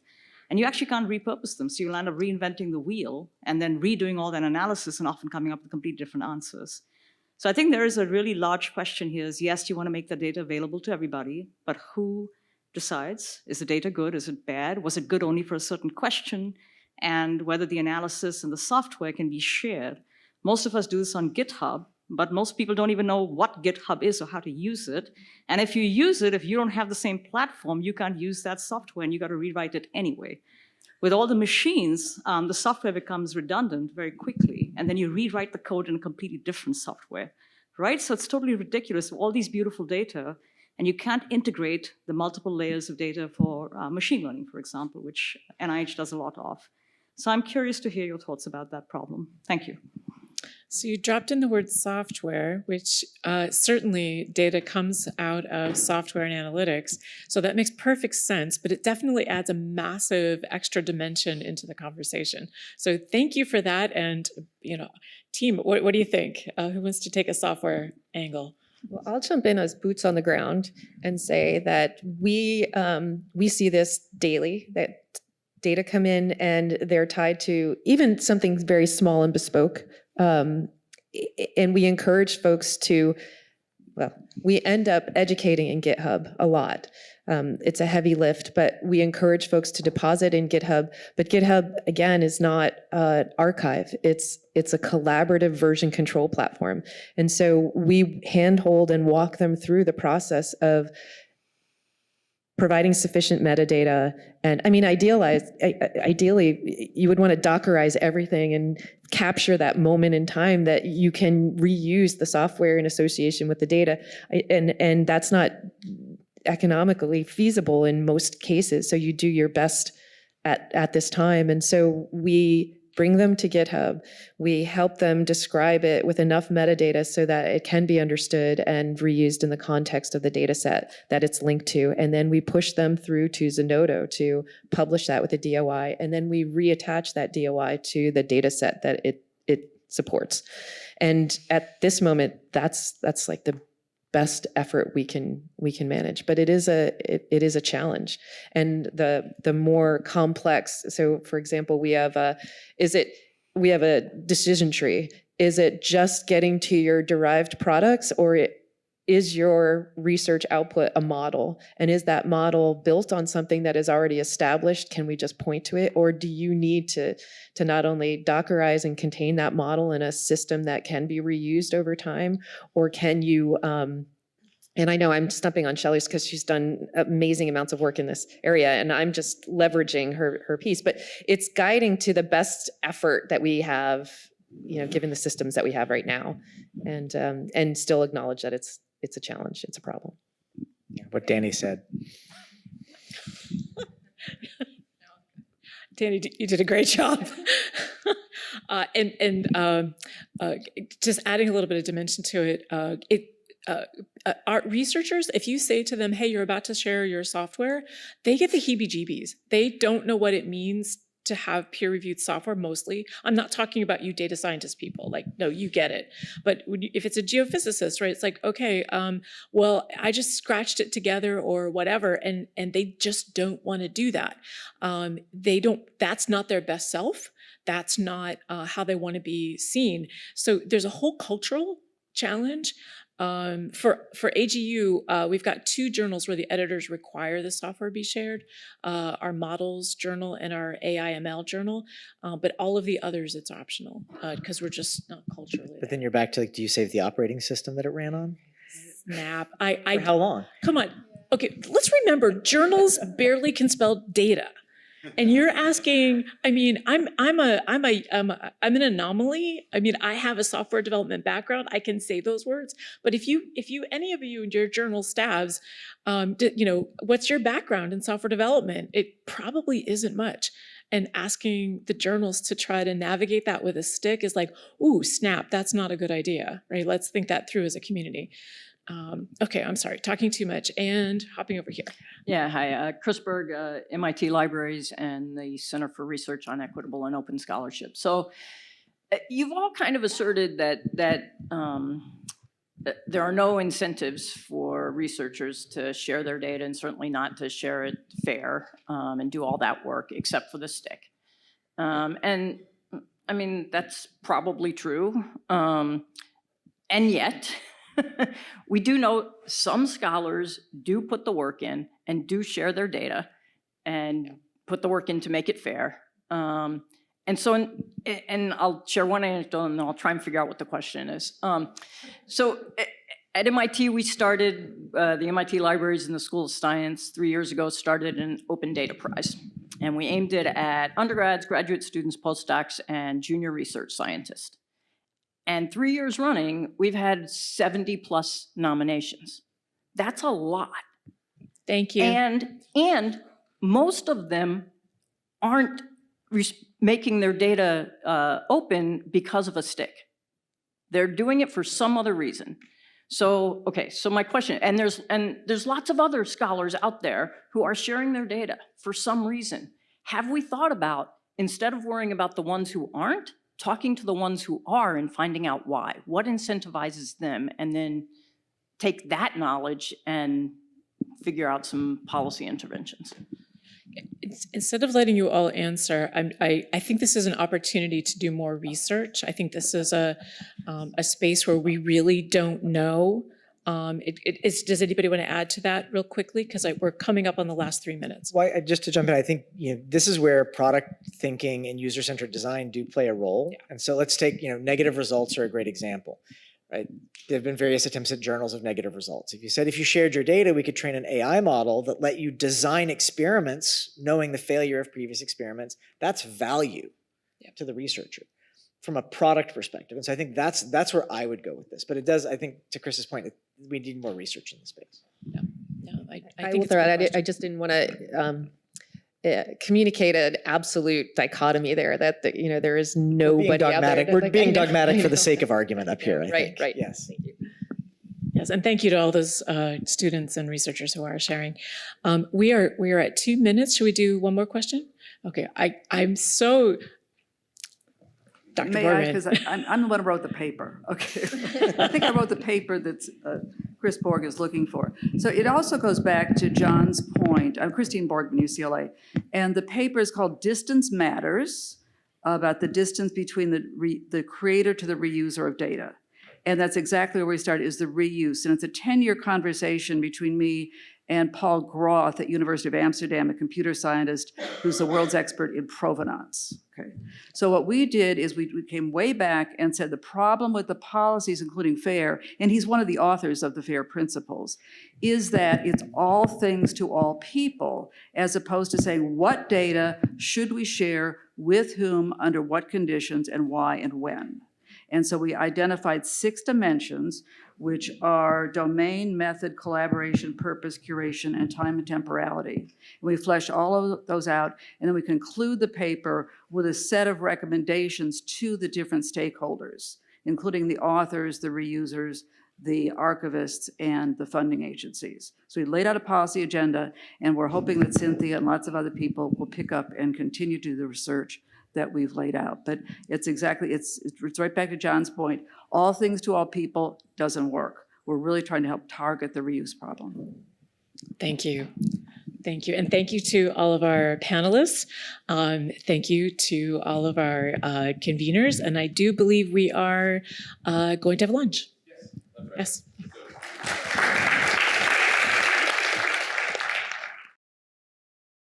And you actually can't repurpose them. So you'll end up reinventing the wheel and then redoing all that analysis and often coming up with completely different answers. So I think there is a really large question here is, yes, you want to make the data available to everybody, but who decides? Is the data good? Is it bad? Was it good only for a certain question? And whether the analysis and the software can be shared. Most of us do this on GitHub, but most people don't even know what GitHub is or how to use it. And if you use it, if you don't have the same platform, you can't use that software and you got to rewrite it anyway. With all the machines, the software becomes redundant very quickly, and then you rewrite the code in a completely different software, right? So it's totally ridiculous, all these beautiful data, and you can't integrate the multiple layers of data for machine learning, for example, which NIH does a lot of. So I'm curious to hear your thoughts about that problem. Thank you. So you dropped in the word software, which certainly data comes out of software and analytics. So that makes perfect sense, but it definitely adds a massive extra dimension into the conversation. So thank you for that. And, team, what do you think? Who wants to take a software angle? Well, I'll jump in as boots on the ground and say that we see this daily, that data come in and they're tied to even something very small and bespoke. And we encourage folks to, we end up educating in GitHub a lot. It's a heavy lift, but we encourage folks to deposit in GitHub. But GitHub, again, is not an archive. It's a collaborative version control platform. And so we handhold and walk them through the process of providing sufficient metadata. And I mean, ideally, you would want to Dockerize everything and capture that moment in time that you can reuse the software in association with the data. And that's not economically feasible in most cases. So you do your best at this time. And so we bring them to GitHub. We help them describe it with enough metadata so that it can be understood and reused in the context of the data set that it's linked to. And then we push them through to Zenodo to publish that with a DOI. And then we reattach that DOI to the data set that it supports. And at this moment, that's like the best effort we can manage, but it is a challenge. And the more complex, so for example, we have a decision tree. Is it just getting to your derived products, or is your research output a model? And is that model built on something that is already established? Can we just point to it? Or do you need to not only Dockerize and contain that model in a system that can be reused over time? Or can you, and I know I'm stumping on Shelley's because she's done amazing amounts of work in this area, and I'm just leveraging her piece, but it's guiding to the best effort that we have, given the systems that we have right now, and still acknowledge that it's a challenge, it's a problem. Yeah, what Danie said. Danie, you did a great job. Just adding a little bit of dimension to it, our researchers, if you say to them, hey, you're about to share your software, they get the heebie-jeebies. They don't know what it means to have peer-reviewed software mostly. I'm not talking about you data scientist people, no, you get it. But if it's a geophysicist, right, it's like, okay, well, I just scratched it together or whatever, and they just don't want to do that. That's not their best self. That's not how they want to be seen. So there's a whole cultural challenge. For AGU, we've got 2 journals where the editors require the software be shared, our models journal and our AIML journal, but all of the others, it's optional because we're just not culturally. But then you're back to do you save the operating system that it ran on? Snap. For how long? Come on. Okay, let's remember, journals barely can spell data. And you're asking, I mean, I'm an anomaly. I mean, I have a software development background. I can say those words. But if any of you in your journal staffs, what's your background in software development? It probably isn't much. And asking the journals to try to navigate that with a stick is like, ooh, snap, that's not a good idea, right? Let's think that through as a community. Okay, I'm sorry, talking too much and hopping over here. Yeah, hi, Chris Berg, MIT Libraries and the Center for Research on Equitable and Open Scholarship. So you've all kind of asserted that there are no incentives for researchers to share their data and certainly not to share it fair and do all that work except for the stick. And I mean, that's probably true. And yet, we do know some scholars do put the work in and do share their data and put the work in to make it fair. And I'll share one anecdote and then I'll try and figure out what the question is. So at MIT, we started, the MIT Libraries in the School of Science 3 years ago started an Open Data Prize. And we aimed it at undergrads, graduate students, postdocs, and junior research scientists. And 3 years running, we've had 70 plus nominations. That's a lot. Thank you. And most of them aren't making their data open because of a stick. They're doing it for some other reason. So, okay, so my question, and there's lots of other scholars out there who are sharing their data for some reason. Have we thought about, instead of worrying about the ones who aren't, talking to the ones who are and finding out why? What incentivizes them? And then take that knowledge and figure out some policy interventions. Instead of letting you all answer, I think this is an opportunity to do more research. I think this is a space where we really don't know. Does anybody want to add to that real quickly? Because we're coming up on the last 3 minutes. Well, just to jump in, I think this is where product thinking and user-centered design do play a role. Yeah. And so let's take negative results are a great example, right? There have been various attempts at journals of negative results. If you said if you shared your data, we could train an AI model that let you design experiments, knowing the failure of previous experiments, that's value to the researcher from a product perspective. And so I think that's where I would go with this. But it does, I think, to Chris's point, we need more research in the space. Yeah, I will throw out, I just didn't want to communicate an absolute dichotomy there that there is nobody out there. We're being dogmatic for the sake of argument up here, I think. Right. Yes. Thank you. Yes, and thank you to all those students and researchers who are sharing. We are at 2 minutes. Should we do one more question? Okay, I'm so... Dr. May I? Because I'm the one who wrote the paper. Okay, I think I wrote the paper that Chris Borg is looking for. So it also goes back to John's point. I'm Christine Borgman, UCLA, and the paper is called "Distance Matters," about the distance between the creator to the reuser of data. And that's exactly where we started, is the reuse. And it's a 10-year conversation between me and Paul Groth at University of Amsterdam, a computer scientist who's the world's expert in provenance. Okay. So what we did is we came way back and said the problem with the policies, including FAIR, and he's one of the authors of the FAIR principles, is that it's all things to all people, as opposed to saying what data should we share, with whom, under what conditions, and why and when. And so we identified 6 dimensions, which are domain, method, collaboration, purpose, curation, and time and temporality. And we flesh all of those out, and then we conclude the paper with a set of recommendations to the different stakeholders, including the authors, the reusers, the archivists, and the funding agencies. So we laid out a policy agenda, and we're hoping that Cynthia and lots of other people will pick up and continue to do the research that we've laid out. But it's exactly, it's right back to John's point. All things to all people doesn't work. We're really trying to help target the reuse problem. Thank you. Thank you. And thank you to all of our panelists. Thank you to all of our conveners. And I do believe we are going to have lunch. Yes.